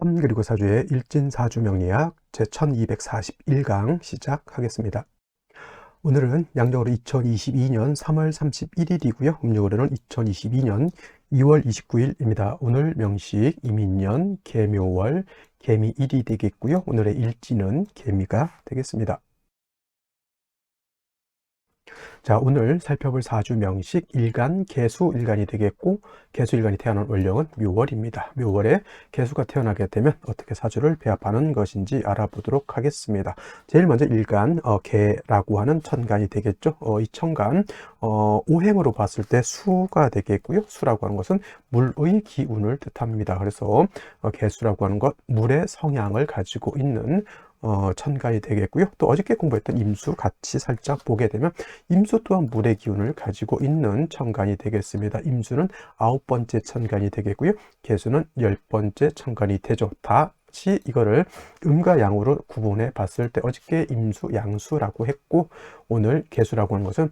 3 그리고 4주의 일진사주명리학 제1241강 시작하겠습니다. 오늘은 양력으로 2022년 3월 31일이고요. 음력으로는 2022년 2월 29일입니다. 오늘 명식 이민년 개묘월 개미일이 되겠고요. 오늘의 일진은 개미가 되겠습니다. 자, 오늘 살펴볼 사주 명식 일간 개수일간이 되겠고, 개수일간이 태어난 월령은 묘월입니다. 묘월에 개수가 태어나게 되면 어떻게 사주를 배합하는 것인지 알아보도록 하겠습니다. 제일 먼저 일간 개라고 하는 천간이 되겠죠. 이 천간 오행으로 봤을 때 수가 되겠고요. 수라고 하는 것은 물의 기운을 뜻합니다. 그래서 개수라고 하는 것 물의 성향을 가지고 있는 천간이 되겠고요. 또 어저께 공부했던 임수 같이 살짝 보게 되면 임수 또한 물의 기운을 가지고 있는 천간이 되겠습니다. 임수는 9번째 천간이 되겠고요. 개수는 10번째 천간이 되죠. 다시 이거를 음과 양으로 구분해 봤을 때 어저께 임수, 양수라고 했고, 오늘 개수라고 하는 것은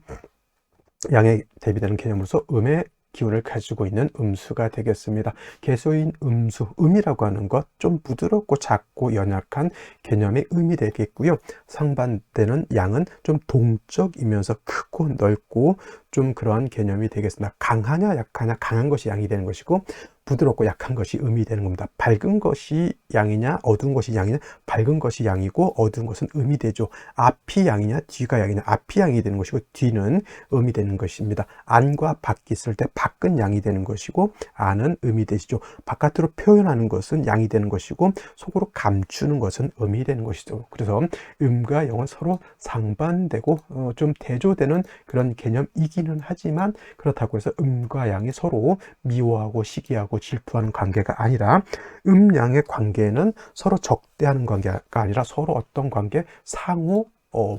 양에 대비되는 개념으로서 음의 기운을 가지고 있는 음수가 되겠습니다. 개수인 음수, 음이라고 하는 것 좀 부드럽고 작고 연약한 개념의 음이 되겠고요. 상반되는 양은 좀 동적이면서 크고 넓고 좀 그러한 개념이 되겠습니다. 강하냐 약하냐, 강한 것이 양이 되는 것이고 부드럽고 약한 것이 음이 되는 겁니다. 밝은 것이 양이냐 어두운 것이 양이냐, 밝은 것이 양이고 어두운 것은 음이 되죠. 앞이 양이냐 뒤가 양이냐, 앞이 양이 되는 것이고 뒤는 음이 되는 것입니다. 안과 밖이 있을 때 밖은 양이 되는 것이고 안은 음이 되시죠. 바깥으로 표현하는 것은 양이 되는 것이고 속으로 감추는 것은 음이 되는 것이죠. 그래서 음과 영은 서로 상반되고 좀 대조되는 그런 개념이기는 하지만, 그렇다고 해서 음과 양이 서로 미워하고 시기하고 질투하는 관계가 아니라, 음양의 관계는 서로 적대하는 관계가 아니라 서로 어떤 관계, 상호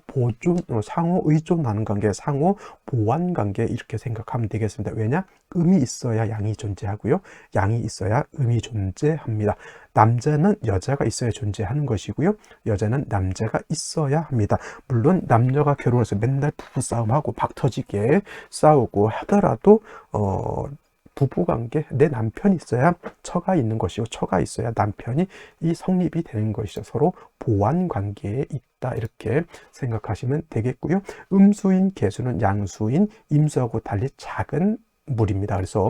보존, 상호 의존하는 관계, 상호 보완 관계, 이렇게 생각하면 되겠습니다. 왜냐? 음이 있어야 양이 존재하고요. 양이 있어야 음이 존재합니다. 남자는 여자가 있어야 존재하는 것이고요. 여자는 남자가 있어야 합니다. 물론 남녀가 결혼해서 맨날 부부싸움하고 박 터지게 싸우고 하더라도 부부관계, 내 남편이 있어야 처가 있는 것이고 처가 있어야 남편이 이 성립이 되는 것이죠. 서로 보완 관계에 있다, 이렇게 생각하시면 되겠고요. 음수인 개수는 양수인 임수하고 달리 작은 물입니다. 그래서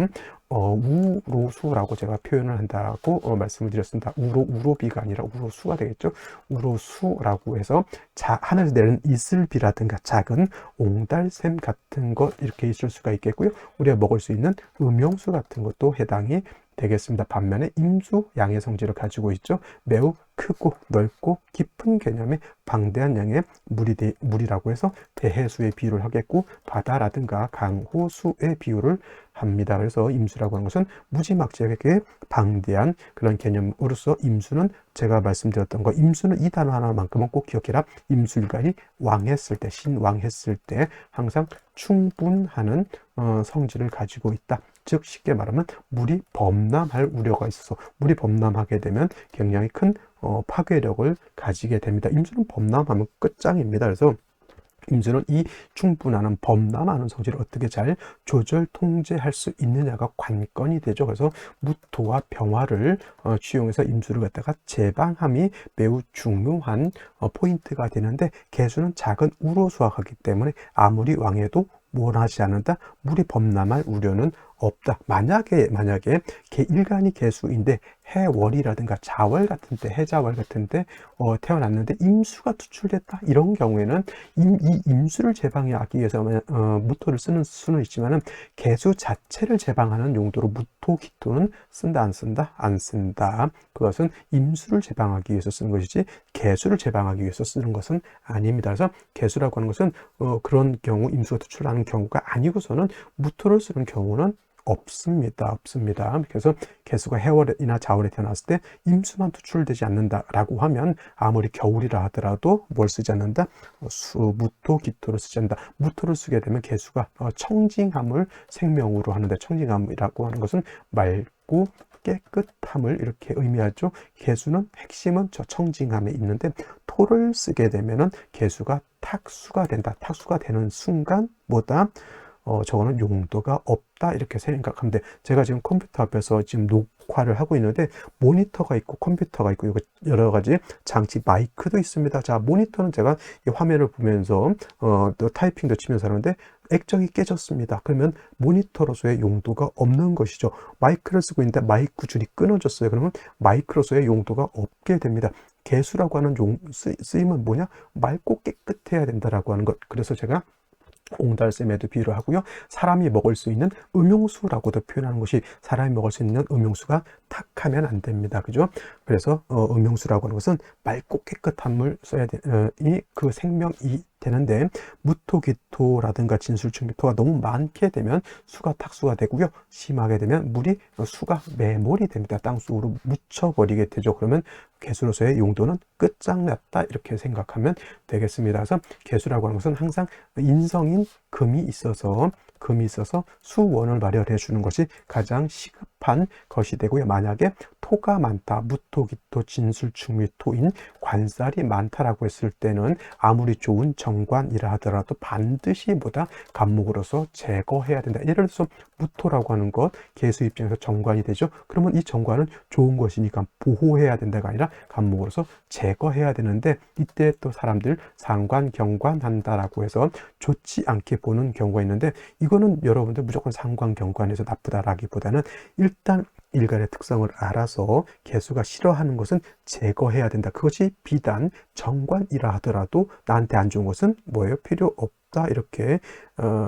우로수라고 제가 표현을 한다고 말씀을 드렸습니다. 우로비가 아니라 우로수가 되겠죠. 우로수라고 해서 하늘에서 내리는 이슬비라든가 작은 옹달샘 같은 것, 이렇게 있을 수가 있겠고요. 우리가 먹을 수 있는 음용수 같은 것도 해당이 되겠습니다. 반면에 임수, 양의 성질을 가지고 있죠. 매우 크고 넓고 깊은 개념의 방대한 양의 물이라고 해서 대해수의 비유를 하겠고, 바다라든가 강호수의 비유를 합니다. 그래서 임수라고 하는 것은 무지막지하게 방대한 그런 개념으로서, 임수는 제가 말씀드렸던 거, 임수는 이 단어 하나만큼은 꼭 기억해라. 임수일간이 왕했을 때, 신왕했을 때 항상 충분하는 성질을 가지고 있다. 즉 쉽게 말하면 물이 범람할 우려가 있어서, 물이 범람하게 되면 굉장히 큰 파괴력을 가지게 됩니다. 임수는 범람하면 끝장입니다. 그래서 임수는 이 충분한 범람하는 성질을 어떻게 잘 조절 통제할 수 있느냐가 관건이 되죠. 그래서 무토와 병화를 취용해서 임수를 갖다가 제방함이 매우 중요한 포인트가 되는데, 개수는 작은 우로 수확하기 때문에 아무리 왕해도 원하지 않는다. 물이 범람할 우려는 없다. 만약에 일간이 개수인데 해월이라든가 자월 같은데, 해자월 같은데 태어났는데 임수가 투출됐다, 이런 경우에는 이 임수를 제방하기 위해서 무토를 쓰는 수는 있지만은 개수 자체를 제방하는 용도로 무토, 기토는 쓴다 안 쓴다? 안 쓴다. 그것은 임수를 제방하기 위해서 쓰는 것이지 개수를 제방하기 위해서 쓰는 것은 아닙니다. 그래서 개수라고 하는 것은 그런 경우, 임수가 투출하는 경우가 아니고서는 무토를 쓰는 경우는 없습니다. 그래서 개수가 해월이나 자월에 태어났을 때 임수만 투출되지 않는다라고 하면 아무리 겨울이라 하더라도 뭘 쓰지 않는다? 무토, 기토를 쓰지 않는다. 무토를 쓰게 되면 개수가 청징함을 생명으로 하는데, 청징함이라고 하는 것은 맑고 깨끗함을 이렇게 의미하죠. 개수는 핵심은 저 청징함에 있는데, 토를 쓰게 되면은 개수가 탁수가 된다. 탁수가 되는 순간 뭐다? 저거는 용도가 없다 이렇게 생각하면 돼. 제가 지금 컴퓨터 앞에서 지금 녹화를 하고 있는데 모니터가 있고 컴퓨터가 있고 여러 가지 장치 마이크도 있습니다. 자, 모니터는 제가 이 화면을 보면서 또 타이핑도 치면서 하는데 액정이 깨졌습니다. 그러면 모니터로서의 용도가 없는 것이죠. 마이크를 쓰고 있는데 마이크 줄이 끊어졌어요. 그러면 마이크로서의 용도가 없게 됩니다. 개수라고 하는 쓰임은 뭐냐? 맑고 깨끗해야 된다라고 하는 것. 그래서 제가 옹달샘에도 비유를 하고요. 사람이 먹을 수 있는 음용수라고도 표현하는 것이, 사람이 먹을 수 있는 음용수가 탁하면 안 됩니다. 그죠? 그래서 음용수라고 하는 것은 맑고 깨끗한 물 써야 되니 그 생명이 되는데, 무토기토라든가 진술충기토가 너무 많게 되면 수가 탁수가 되고요. 심하게 되면 물이 수가 매몰이 됩니다. 땅속으로 묻혀버리게 되죠. 그러면 개수로서의 용도는 끝장났다 이렇게 생각하면 되겠습니다. 그래서 개수라고 하는 것은 항상 인성인 금이 있어서 수원을 마련해 주는 것이 가장 시급한 것이 되고요. 만약에 토가 많다, 무토기토, 진술충미토인 관살이 많다라고 했을 때는 아무리 좋은 정관이라 하더라도 반드시 뭐다 간목으로서 제거해야 된다. 예를 들어서 무토라고 하는 것, 개수 입장에서 정관이 되죠. 그러면 이 정관은 좋은 것이니까 보호해야 된다가 아니라 간목으로서 제거해야 되는데, 이때 또 사람들 상관, 경관 한다라고 해서 좋지 않게 보는 경우가 있는데, 이거는 여러분들 무조건 상관, 경관에서 나쁘다라기보다는 일단 일간의 특성을 알아서 개수가 싫어하는 것은 제거해야 된다. 그것이 비단 정관이라 하더라도 나한테 안 좋은 것은 뭐예요? 필요 없다. 이렇게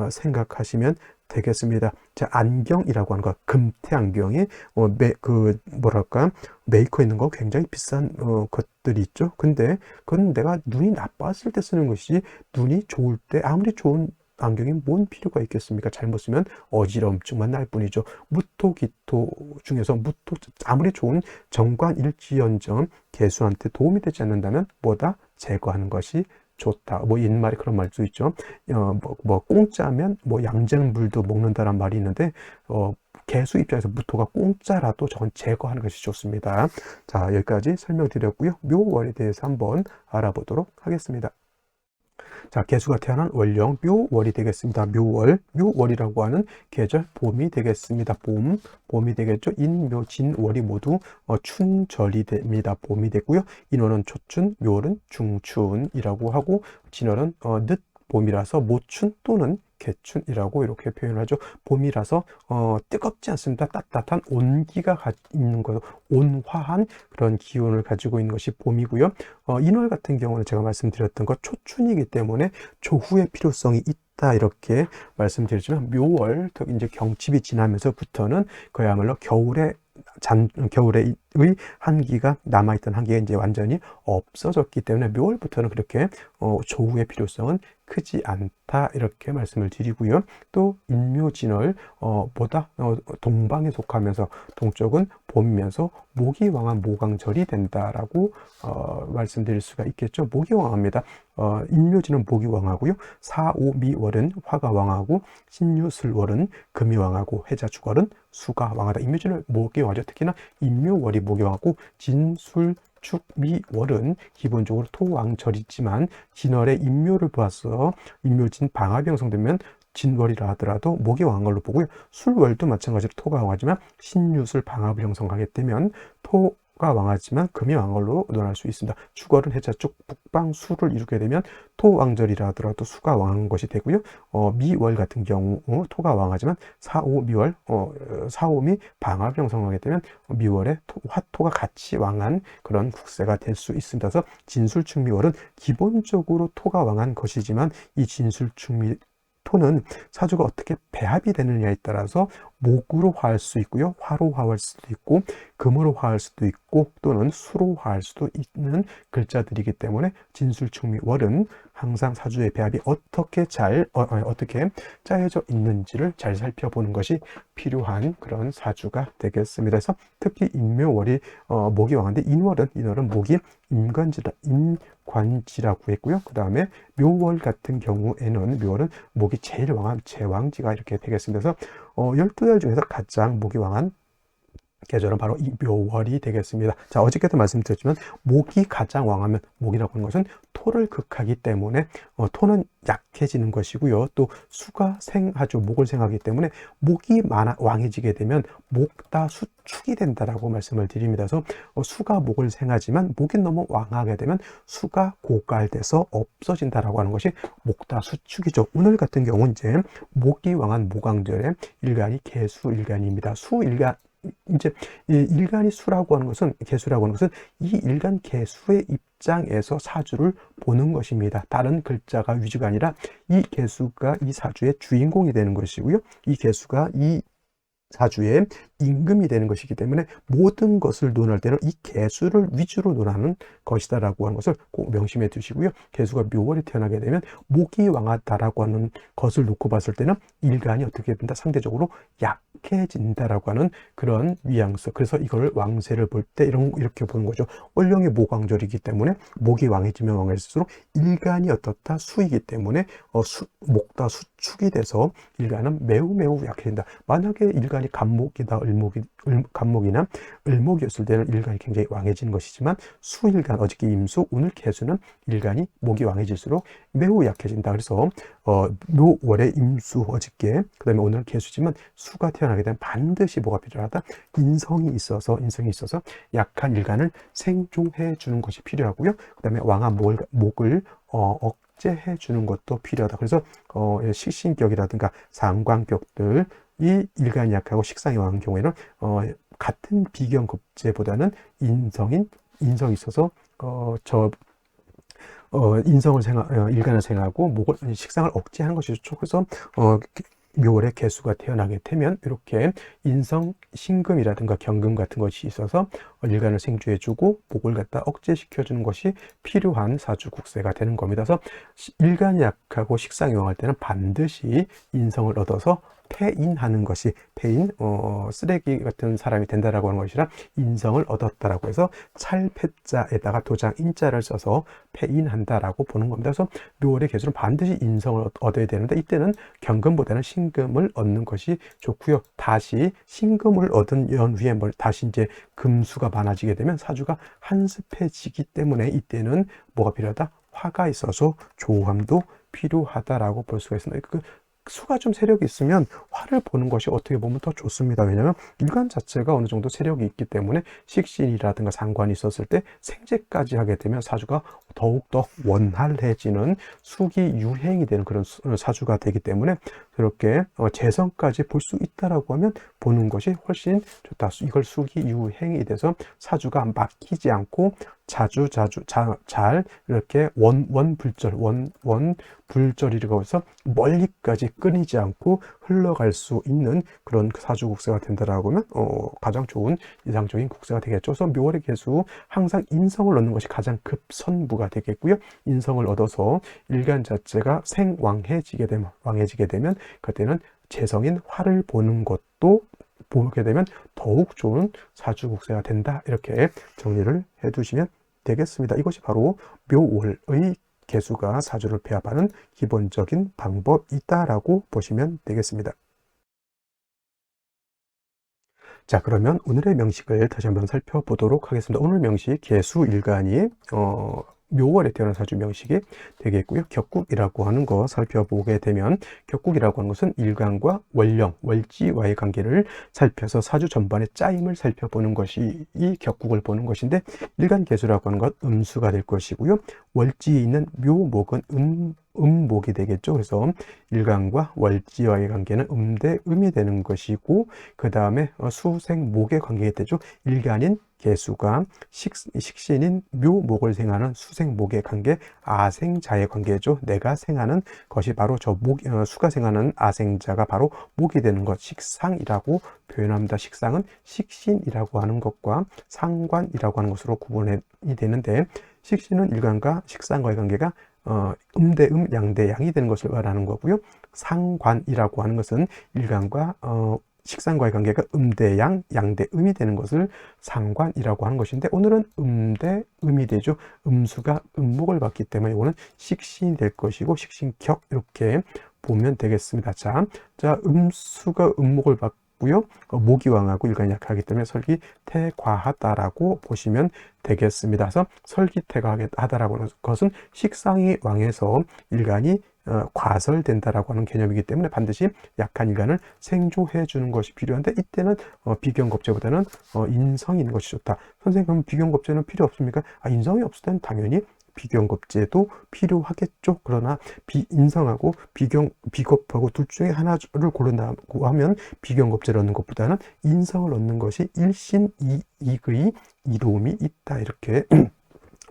생각하시면 되겠습니다. 자, 안경이라고 하는 거, 금태 안경에 메이커 있는 거 굉장히 비싼 것들이 있죠. 근데 그건 내가 눈이 나빴을 때 쓰는 것이지, 눈이 좋을 때 아무리 좋은 안경이 뭔 필요가 있겠습니까? 잘못 쓰면 어지럼증만 날 뿐이죠. 무토기토 중에서 아무리 좋은 정관일지언정 개수한테 도움이 되지 않는다면 뭐다? 제거하는 것이 좋다. 뭐 옛말에 그런 말도 있죠. 공짜면 양쟁물도 먹는다란 말이 있는데, 개수 입장에서 무토가 공짜라도 저건 제거하는 것이 좋습니다. 자, 여기까지 설명드렸고요. 묘월에 대해서 한번 알아보도록 하겠습니다. 자, 개수가 태어난 월령 묘월이 되겠습니다. 묘월이라고 하는 계절 봄이 되겠습니다. 봄이 되겠죠. 인묘 진월이 모두 춘절이 됩니다. 봄이 되고요. 인월은 초춘, 묘월은 중춘이라고 하고, 진월은 늦봄이라서 모춘 또는 개춘이라고 이렇게 표현하죠. 봄이라서 뜨겁지 않습니다. 따뜻한 온기가 있는 것, 온화한 그런 기운을 가지고 있는 것이 봄이고요. 인월 같은 경우는 제가 말씀드렸던 것 초춘이기 때문에 조후의 필요성이 있다 이렇게 말씀드렸지만, 묘월 이제 경칩이 지나면서부터는 그야말로 겨울의 한기가 남아있던 한기가 이제 완전히 없어졌기 때문에 묘월부터는 그렇게 조후의 필요성은 크지 않다 이렇게 말씀을 드리고요. 또 인묘진월 보다 동방에 속하면서 동쪽은 봄이면서 목이 왕한 모강절이 된다라고 말씀드릴 수가 있겠죠. 목이 왕합니다. 인묘진은 목이 왕하고요. 사오미월은 화가 왕하고, 신유술월은 금이 왕하고, 해자축월은 수가 왕하다. 인묘진은 목이 왕하죠. 특히나 인묘월이 목이 왕하고, 진술 축미월은 기본적으로 토왕절이지만 진월의 인묘를 보아서 인묘진 방합이 형성되면 진월이라 하더라도 목이 왕한 걸로 보고요. 술월도 마찬가지로 토가 왕하지만 신유술 방합을 형성하게 되면 토가 왕하지만 금이 왕한 걸로 논할 수 있습니다. 축월은 해자축 북방수를 이루게 되면 토왕절이라 하더라도 수가 왕한 것이 되고요. 미월 같은 경우 토가 왕하지만 사오미월 사오미 방합 형성하게 되면 미월에 화토가 같이 왕한 그런 국세가 될 수 있습니다. 그래서 진술축미월은 기본적으로 토가 왕한 것이지만, 이 진술축미 토는 사주가 어떻게 배합이 되느냐에 따라서 목으로 화할 수 있고요, 화로 화할 수도 있고, 금으로 화할 수도 있고, 또는 수로 화할 수도 있는 글자들이기 때문에 진술축미월은 항상 사주의 배합이 어떻게 짜여져 있는지를 잘 살펴보는 것이 필요한 그런 사주가 되겠습니다. 그래서 특히 인묘월이 목이 왕한데, 인월은 목이 임관지라고 했고요. 그 다음에 묘월 같은 경우에는 묘월은 목이 제일 왕한 제왕지가 이렇게 되겠습니다. 그래서 12달 중에서 가장 목이 왕한 계절은 바로 이 묘월이 되겠습니다. 자, 어저께도 말씀드렸지만 목이 가장 왕하면, 목이라고 하는 것은 토를 극하기 때문에 토는 약해지는 것이고요. 또 수가 생하죠. 목을 생하기 때문에 목이 왕해지게 되면 목다 수축이 된다라고 말씀을 드립니다. 그래서 수가 목을 생하지만 목이 너무 왕하게 되면 수가 고갈돼서 없어진다라고 하는 것이 목다 수축이죠. 오늘 같은 경우는 이제 목이 왕한 목왕절의 일간이 개수일간입니다. 수일간, 이제 이 일간이 수라고 하는 것은, 개수라고 하는 것은 이 일간 개수의 입장에서 사주를 보는 것입니다. 다른 글자가 위주가 아니라 이 개수가 이 사주의 주인공이 되는 것이고요. 이 개수가 이 사주의 임금이 되는 것이기 때문에 모든 것을 논할 때는 이 개수를 위주로 논하는 것이다라고 하는 것을 꼭 명심해 두시고요. 개수가 묘월에 태어나게 되면 목이 왕하다라고 하는 것을 놓고 봤을 때는 일간이 어떻게 된다? 상대적으로 약해진다라고 하는 그런 뉘앙스. 그래서 이걸 왕세를 볼 때 이렇게 보는 거죠. 월령이 목왕절이기 때문에 목이 왕해지면 왕해질수록 일간이 어떻다? 수이기 때문에 목다 수축이 돼서 일간은 매우 약해진다. 만약에 일간이 간목이다, 간목이나 을목이었을 때는 일간이 굉장히 왕해지는 것이지만 수일간, 어저께 임수, 오늘 개수는 일간이 목이 왕해질수록 매우 약해진다. 그래서 묘월의 임수, 어저께, 그 다음에 오늘 개수지만 수가 태어나게 되면 반드시 뭐가 필요하다? 인성이 있어서 약한 일간을 생존해 주는 것이 필요하고요. 그 다음에 왕한 목을 억제해 주는 것도 필요하다. 그래서 식신격이라든가 상관격들, 이 일간이 약하고 식상이 왕한 경우에는 같은 비경급제보다는 인성이 있어서 일간을 생하고 식상을 억제하는 것이 좋죠. 그래서 묘월에 개수가 태어나게 되면 이렇게 인성, 신금이라든가 경금 같은 것이 있어서 일간을 생주해주고 목을 갖다 억제시켜주는 것이 필요한 사주국세가 되는 겁니다. 그래서 일간이 약하고 식상이 왕할 때는 반드시 인성을 얻어서 폐인하는 것이, 쓰레기 같은 사람이 된다라고 하는 것이라 인성을 얻었다라고 해서 찰패자에다가 도장 인자를 써서 폐인한다라고 보는 겁니다. 그래서 묘월의 개수는 반드시 인성을 얻어야 되는데 이때는 경금보다는 신금을 얻는 것이 좋고요. 다시 신금을 얻은 연후에 다시 이제 금수가 많아지게 되면 사주가 한습해지기 때문에 이때는 뭐가 필요하다? 화가 있어서 조함도 필요하다라고 볼 수가 있습니다. 수가 좀 세력이 있으면 화를 보는 것이 어떻게 보면 더 좋습니다. 왜냐하면 일간 자체가 어느 정도 세력이 있기 때문에 식신이라든가 상관이 있었을 때 생재까지 하게 되면 사주가 더욱더 원활해지는 수기 유행이 되는 그런 사주가 되기 때문에 그렇게 재성까지 볼 수 있다라고 하면 보는 것이 훨씬 좋다. 이걸 수기 유행이 돼서 사주가 막히지 않고 잘 이렇게 원불절이라고 해서 멀리까지 끊이지 않고 흘러갈 수 있는 그런 사주 국세가 된다라고 하면 가장 좋은 이상적인 국세가 되겠죠. 그래서 묘월의 개수 항상 인성을 얻는 것이 가장 급선무가 되겠고요. 인성을 얻어서 일간 자체가 왕해지게 되면 그때는 재성인 화를 보는 것도 보게 되면 더욱 좋은 사주 국세가 된다. 이렇게 정리를 해 두시면 되겠습니다. 이것이 바로 묘월의 개수가 사주를 배합하는 기본적인 방법이다라고 보시면 되겠습니다. 자, 그러면 오늘의 명식을 다시 한번 살펴보도록 하겠습니다. 오늘 명식 개수일간이 묘월에 태어난 사주 명식이 되겠고요. 격국이라고 하는 거 살펴보게 되면 격국이라고 하는 것은 일간과 월령, 월지와의 관계를 살펴서 사주 전반의 짜임을 살펴보는 것이 이 격국을 보는 것인데 일간 개수라고 하는 것 음수가 될 것이고요. 월지에 있는 묘목은 음목이 되겠죠. 그래서 일간과 월지와의 관계는 음대 음이 되는 것이고 그 다음에 수생목의 관계가 되죠. 일간인 개수가 식신인 묘목을 생하는 수생목의 관계, 아생자의 관계죠. 내가 생하는 것이 바로 수가 생하는 아생자가 바로 목이 되는 것, 식상이라고 표현합니다. 식상은 식신이라고 하는 것과 상관이라고 하는 것으로 구분이 되는데 식신은 일간과 식상과의 관계가 음대 양대 양이 되는 것을 말하는 거고요. 상관이라고 하는 것은 일간과 식상과의 관계가 음대양, 양대음이 되는 것을 상관이라고 하는 것인데 오늘은 음대음이 되죠. 음수가 음목을 받기 때문에 이거는 식신이 될 것이고 식신격 이렇게 보면 되겠습니다. 자, 음수가 음목을 받고 있고요. 목이 왕하고 일간이 약하기 때문에 설기태과하다라고 보시면 되겠습니다. 그래서 설기태과하다라고 하는 것은 식상이 왕해서 일간이 과설된다라고 하는 개념이기 때문에 반드시 약한 일간을 생조해 주는 것이 필요한데, 이때는 비견겁제보다는 인성이 있는 것이 좋다. 선생님, 그럼 비견겁제는 필요 없습니까? 인성이 없을 때는 당연히 비견겁제도 필요하겠죠. 그러나 인성하고 비겁하고 둘 중에 하나를 고른다고 하면 비견겁제를 얻는 것보다는 인성을 얻는 것이 일신이익의 이로움이 있다, 이렇게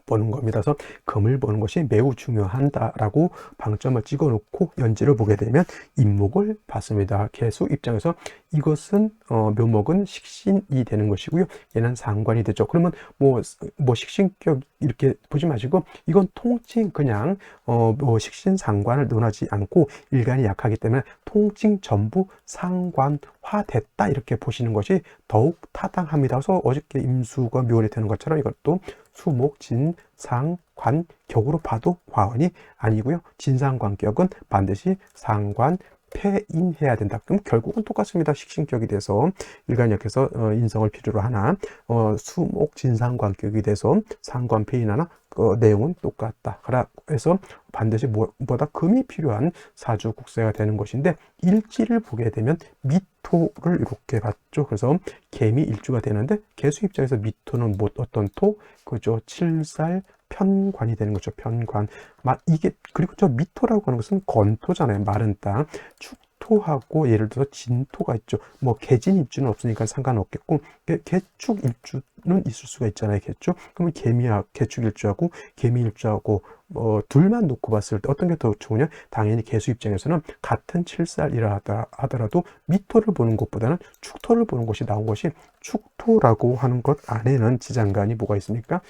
보는 겁니다. 그래서 금을 보는 것이 매우 중요하다라고 방점을 찍어 놓고 연지를 보게 되면 임목을 봤습니다. 개수 입장에서 이것은 묘목은 식신이 되는 것이고요. 얘는 상관이 되죠. 그러면 뭐 식신격 이렇게 보지 마시고, 이건 통칭 그냥 뭐 식신 상관을 논하지 않고 일간이 약하기 때문에 통칭 전부 상관화됐다, 이렇게 보시는 것이 더욱 타당합니다. 그래서 어저께 임수가 묘월이 되는 것처럼 이것도 수목, 진, 상, 관, 격으로 봐도 과언이 아니고요. 진상관격은 반드시 상관, 폐인해야 된다. 그럼 결국은 똑같습니다. 식신격이 돼서 일간역에서 인성을 필요로 하나, 수목, 진상관격이 돼서 상관, 폐인하나, 내용은 똑같다. 그래서 반드시 뭐다 금이 필요한 사주 국세가 되는 것인데, 일지를 보게 되면 미토를 이렇게 봤죠. 그래서 개미 일주가 되는데, 개수 입장에서 미토는 어떤 토? 그죠? 칠살 편관이 되는 거죠. 편관. 그리고 저 미토라고 하는 것은 건토잖아요. 마른 땅. 축토하고 예를 들어서 진토가 있죠. 뭐 개진 입주는 없으니까 상관없겠고, 개축 일주는 있을 수가 있잖아요. 개축. 그러면 개축 일주하고 개미 일주하고 둘만 놓고 봤을 때 어떤 게 더 좋으냐? 당연히 개수 입장에서는 같은 칠살이라 하더라도 미토를 보는 것보다는 축토를 보는 것이 나온 것이, 축토라고 하는 것 안에는 지장간이 뭐가 있습니까?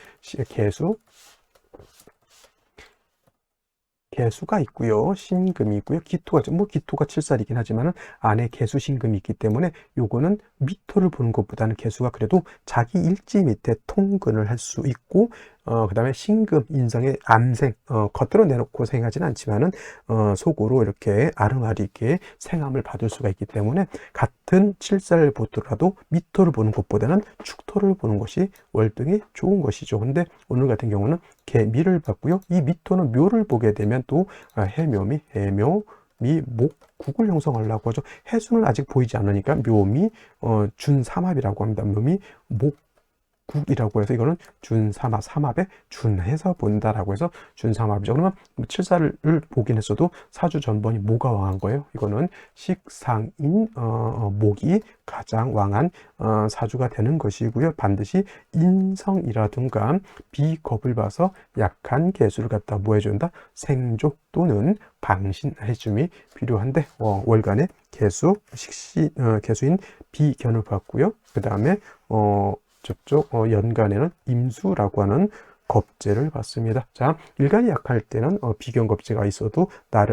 개수가 있고요. 신금이 있고요. 기토가 칠살이긴 하지만은 안에 개수 신금이 있기 때문에 요거는 미토를 보는 것보다는 개수가 그래도 자기 일지 밑에 통근을 할 수 있고, 그 다음에 신금, 인성의 암생, 겉으로 내놓고 생하지는 않지만은, 속으로 이렇게 아름아리게 생함을 받을 수가 있기 때문에 같은 칠살을 보더라도 미토를 보는 것보다는 축토를 보는 것이 월등히 좋은 것이죠. 근데 오늘 같은 경우는 개미를 봤고요. 이 미토는 묘를 보게 되면 또 해묘미, 목국을 형성하려고 하죠. 해수는 아직 보이지 않으니까 묘미, 준삼합이라고 합니다. 묘미, 국이라고 해서 이거는 삼합에 준해서 본다라고 해서 준삼합이죠. 그러면 칠살을 보긴 했어도 사주 전번이 뭐가 왕한 거예요? 이거는 식상인 목이 가장 왕한 사주가 되는 것이고요. 반드시 인성이라든가 비겁을 봐서 약한 개수를 갖다 뭐 해준다? 생조 또는 방신해줌이 필요한데, 월간의 개수인 비견을 봤고요. 그 다음에 저쪽 연간에는 임수라고 하는 겁제를 받습니다. 자, 일간이 약할 때는 비견겁제가 있어도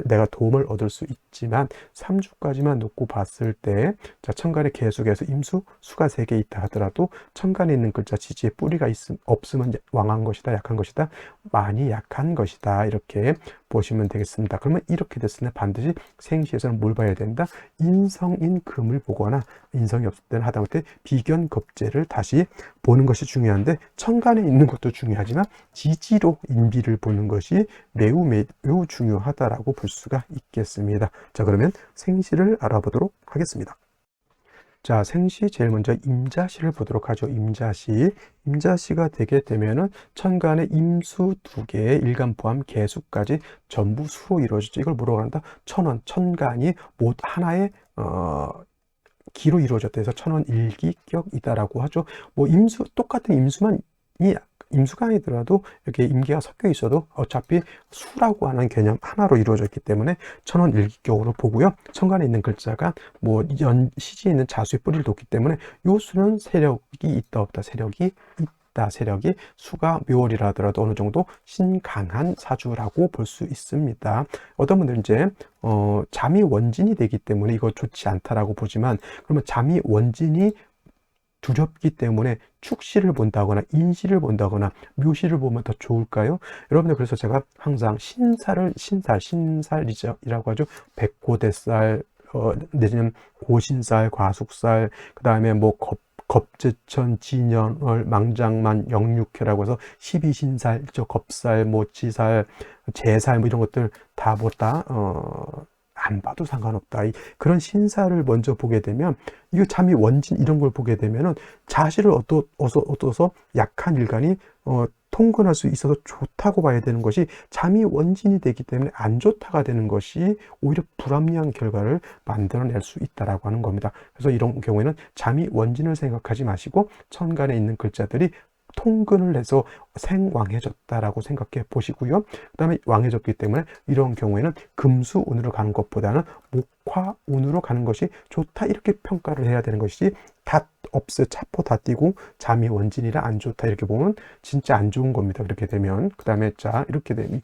내가 도움을 얻을 수 있지만 3주까지만 놓고 봤을 때, 자, 천간에 개수, 임수, 수가 3개 있다 하더라도 천간에 있는 글자 지지에 뿌리가 없으면 왕한 것이다, 약한 것이다, 많이 약한 것이다, 이렇게 보시면 되겠습니다. 그러면 이렇게 됐을 때 반드시 생시에서는 뭘 봐야 된다? 인성인 금을 보거나, 인성이 없을 때는 하다못해 비견겁제를 다시 보는 것이 중요한데, 천간에 있는 것도 중요하지만 지지로 인비를 보는 것이 매우 중요하다라고 볼 수가 있겠습니다. 자, 그러면 생시를 알아보도록 하겠습니다. 자, 생시 제일 먼저 임자시를 보도록 하죠. 임자시가 되게 되면은 천간에 임수 2개, 일간 포함 개수까지 전부 수로 이루어지죠. 이걸 뭐라고 한다? 천간이 하나의 기로 이루어졌다 해서 천원일기격이다라고 하죠. 똑같은 임수가 아니더라도 이렇게 임기가 섞여 있어도 어차피 수라고 하는 개념 하나로 이루어져 있기 때문에 천원일기격으로 보고요. 천간에 있는 글자가 시지에 있는 자수의 뿌리를 뒀기 때문에 요 수는 세력이 있다 없다, 세력이 있다, 세력이 수가 묘월이라 하더라도 어느 정도 신강한 사주라고 볼 수 있습니다. 어떤 분들은 이제 잠이 원진이 되기 때문에 이거 좋지 않다라고 보지만, 그러면 잠이 원진이 두렵기 때문에 축시를 본다거나 인시를 본다거나 묘시를 보면 더 좋을까요? 여러분들, 그래서 제가 항상 신살이라고 하죠. 백고대살 내지는 고신살, 과숙살, 그 다음에 뭐 겁제천, 진연월, 망장만, 영육회라고 해서 12신살, 겁살, 모치살, 제살 뭐 이런 것들 다 안 봐도 상관없다. 그런 신사를 먼저 보게 되면, 이거 잠이 원진 이런 걸 보게 되면은 자실을 얻어서 약한 일간이 통근할 수 있어서 좋다고 봐야 되는 것이, 잠이 원진이 되기 때문에 안 좋다가 되는 것이 오히려 불합리한 결과를 만들어낼 수 있다라고 하는 겁니다. 그래서 이런 경우에는 잠이 원진을 생각하지 마시고 천간에 있는 글자들이 통근을 해서 생왕해졌다라고 생각해 보시고요. 그 다음에 왕해졌기 때문에 이런 경우에는 금수운으로 가는 것보다는 목화운으로 가는 것이 좋다, 이렇게 평가를 해야 되는 것이지, 다 없어 차포 다 띄고 잠이 원진이라 안 좋다 이렇게 보면 진짜 안 좋은 겁니다. 그렇게 되면. 그 다음에 자, 이렇게 되면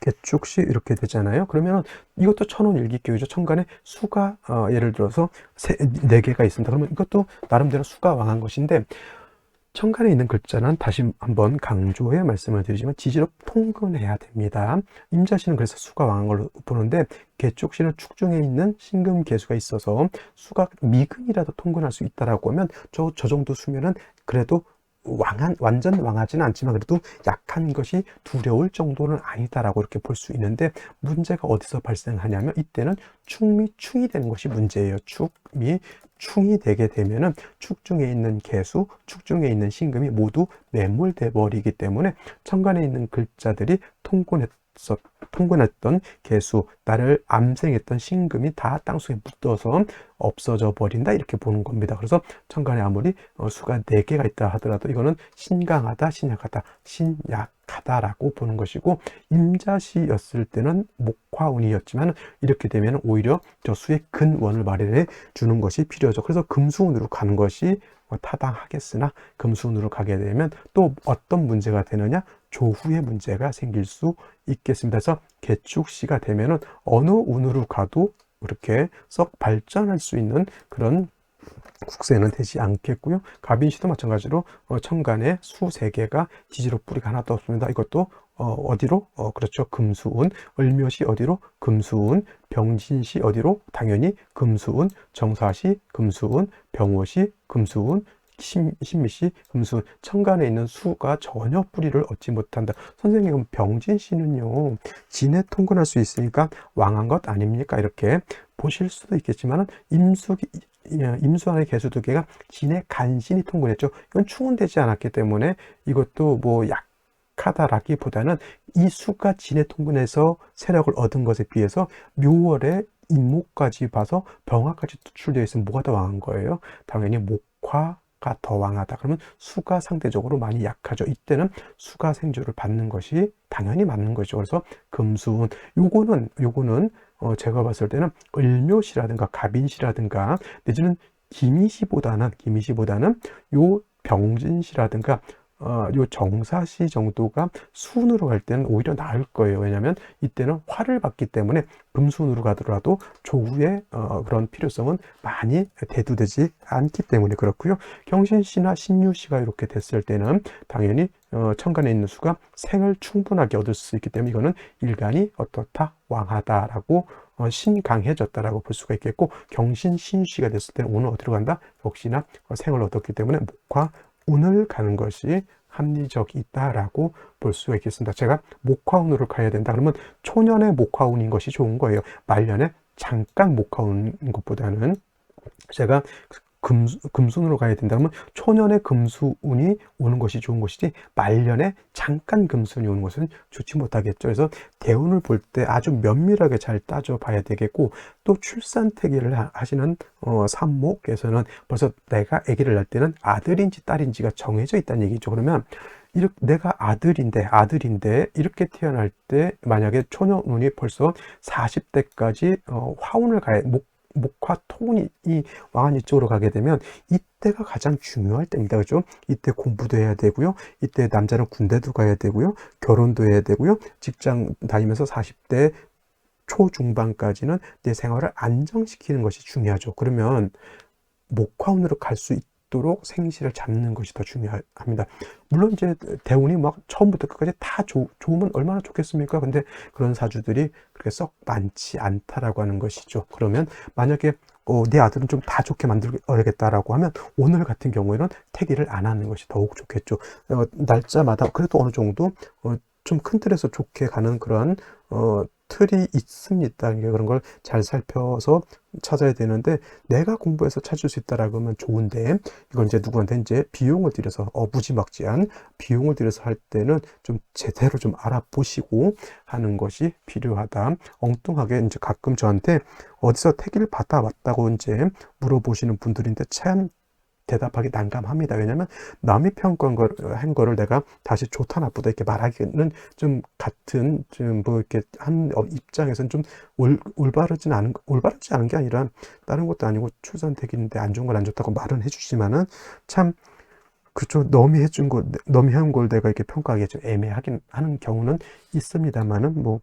개축시 이렇게 되잖아요. 그러면 이것도 천운일기격이죠. 천간에 수가 예를 들어서 4개가 있습니다. 그러면 이것도 나름대로 수가 왕한 것인데, 천간에 있는 글자는 다시 한번 강조해 말씀을 드리지만 지지로 통근해야 됩니다. 임자씨는 그래서 수가 왕한 걸로 보는데, 개축씨는 축중에 있는 신금 개수가 있어서 수가 미근이라도 통근할 수 있다라고 하면 저 정도 수면은 그래도 완전 왕하지는 않지만 그래도 약한 것이 두려울 정도는 아니다라고 이렇게 볼 수 있는데, 문제가 어디서 발생하냐면 이때는 축미 충이 되는 것이 문제예요. 축미 충이 되게 되면은 축중에 있는 개수, 축중에 있는 신금이 모두 매몰돼 버리기 때문에 천간에 있는 글자들이 통근했던 개수, 나를 암생했던 신금이 다 땅속에 묻어서 없어져 버린다, 이렇게 보는 겁니다. 그래서 천간에 아무리 수가 4개가 있다 하더라도 이거는 신강하다, 신약하다, 신약하다라고 보는 것이고, 임자시였을 때는 목화운이었지만 이렇게 되면 오히려 저 수의 근원을 마련해 주는 것이 필요하죠. 그래서 금수운으로 가는 것이 타당하겠으나, 금수운으로 가게 되면 또 어떤 문제가 되느냐, 조후의 문제가 생길 수 있겠습니다. 그래서 개축시가 되면은 어느 운으로 가도 그렇게 썩 발전할 수 있는 그런 국세는 되지 않겠고요. 갑인시도 마찬가지로 천간에 수 3개가 지지로 뿌리가 하나도 없습니다. 이것도 어디로? 그렇죠. 금수운. 을묘시 어디로? 금수운. 병진시 어디로? 당연히 금수운. 정사시 금수운. 병호시 금수운. 신미시 금수운. 천간에 있는 수가 전혀 뿌리를 얻지 못한다. 선생님, 병진시는요, 진에 통근할 수 있으니까 왕한 것 아닙니까? 이렇게 보실 수도 있겠지만 임수 안의 개수 2개가 진의 간신이 통근했죠. 이건 충운되지 않았기 때문에 이것도 뭐 약하다라기보다는 이 수가 진에 통근해서 세력을 얻은 것에 비해서 묘월에 임목까지 봐서 병화까지 투출되어 있으면 뭐가 더 왕한 거예요? 당연히 목화가 더 왕하다. 그러면 수가 상대적으로 많이 약하죠. 이때는 수가 생주를 받는 것이 당연히 맞는 거죠. 그래서 금수운, 요거는 제가 봤을 때는 을묘시라든가 갑인시라든가 내지는 기미시보다는 요 병진시라든가 요 정사시 정도가 수운으로 갈 때는 오히려 나을 거예요. 왜냐하면 이때는 화를 받기 때문에 금수운으로 가더라도 조후의 그런 필요성은 많이 대두되지 않기 때문에 그렇고요. 경신시나 신유시가 이렇게 됐을 때는 당연히 천간에 있는 수가 생을 충분하게 얻을 수 있기 때문에 이거는 일간이 어떻다? 왕하다라고 신강해졌다라고 볼 수가 있겠고, 경신 신유시가 됐을 때는 오늘 어디로 간다? 역시나 생을 얻었기 때문에 목화 운을 가는 것이 합리적이 있다라고 볼 수가 있겠습니다. 제가 목화운으로 가야 된다 그러면 초년의 목화운인 것이 좋은 거예요. 말년에 잠깐 목화운인 것보다는 제가 금순으로 가야 된다면 초년에 금수운이 오는 것이 좋은 것이지, 말년에 잠깐 금수운이 오는 것은 좋지 못하겠죠. 그래서 대운을 볼 때 아주 면밀하게 잘 따져 봐야 되겠고, 또 출산태기를 하시는 산목에서는 벌써 내가 아기를 낳을 때는 아들인지 딸인지가 정해져 있다는 얘기죠. 그러면 내가 아들인데 이렇게 태어날 때 만약에 초년운이 벌써 40대까지 화운을 가야, 목화 토운이 왕한 이쪽으로 가게 되면 이때가 가장 중요할 때입니다. 그죠? 이때 공부도 해야 되고요. 이때 남자는 군대도 가야 되고요. 결혼도 해야 되고요. 직장 다니면서 40대 초중반까지는 내 생활을 안정시키는 것이 중요하죠. 그러면 목화운으로 갈 수 있도록 생시를 잡는 것이 더 중요합니다. 물론 이제 대운이 막 처음부터 끝까지 다 좋으면 얼마나 좋겠습니까? 근데 그런 사주들이 그렇게 썩 많지 않다라고 하는 것이죠. 그러면 만약에 내 아들은 좀 다 좋게 만들어야겠다라고 하면 오늘 같은 경우에는 태기를 안 하는 것이 더욱 좋겠죠. 날짜마다 그래도 어느 정도 좀 큰 틀에서 좋게 가는 그런 틀이 있습니다. 그러니까 그런 걸 잘 살펴서 찾아야 되는데, 내가 공부해서 찾을 수 있다라고 하면 좋은데, 이건 이제 누구한테 이제 비용을 들여서 무지막지한 비용을 들여서 할 때는 좀 제대로 좀 알아보시고 하는 것이 필요하다. 엉뚱하게 이제 가끔 저한테 어디서 태기를 받아왔다고 이제 물어보시는 분들인데 참 대답하기 난감합니다. 왜냐면 남이 평가한 거를 내가 다시 좋다 나쁘다 이렇게 말하기는 좀 같은 좀 뭐 이렇게 한 입장에서는 좀 올바르지 않은 게 아니라 다른 것도 아니고 출산택인데 안 좋은 걸 안 좋다고 말은 해주지만은 참 그쵸, 너미 한 걸 내가 이렇게 평가하기 좀 애매하긴 하는 경우는 있습니다만은 뭐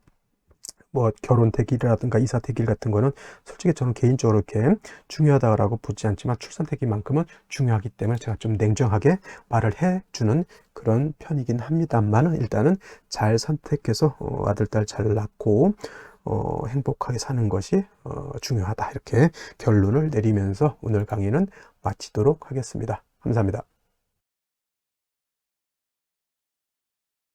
결혼 대기라든가 이사 대기 같은 거는 솔직히 저는 개인적으로 이렇게 중요하다고 보지 않지만 출산 대기만큼은 중요하기 때문에 제가 좀 냉정하게 말을 해주는 그런 편이긴 합니다만, 일단은 잘 선택해서 아들 딸 잘 낳고 행복하게 사는 것이 중요하다, 이렇게 결론을 내리면서 오늘 강의는 마치도록 하겠습니다. 감사합니다.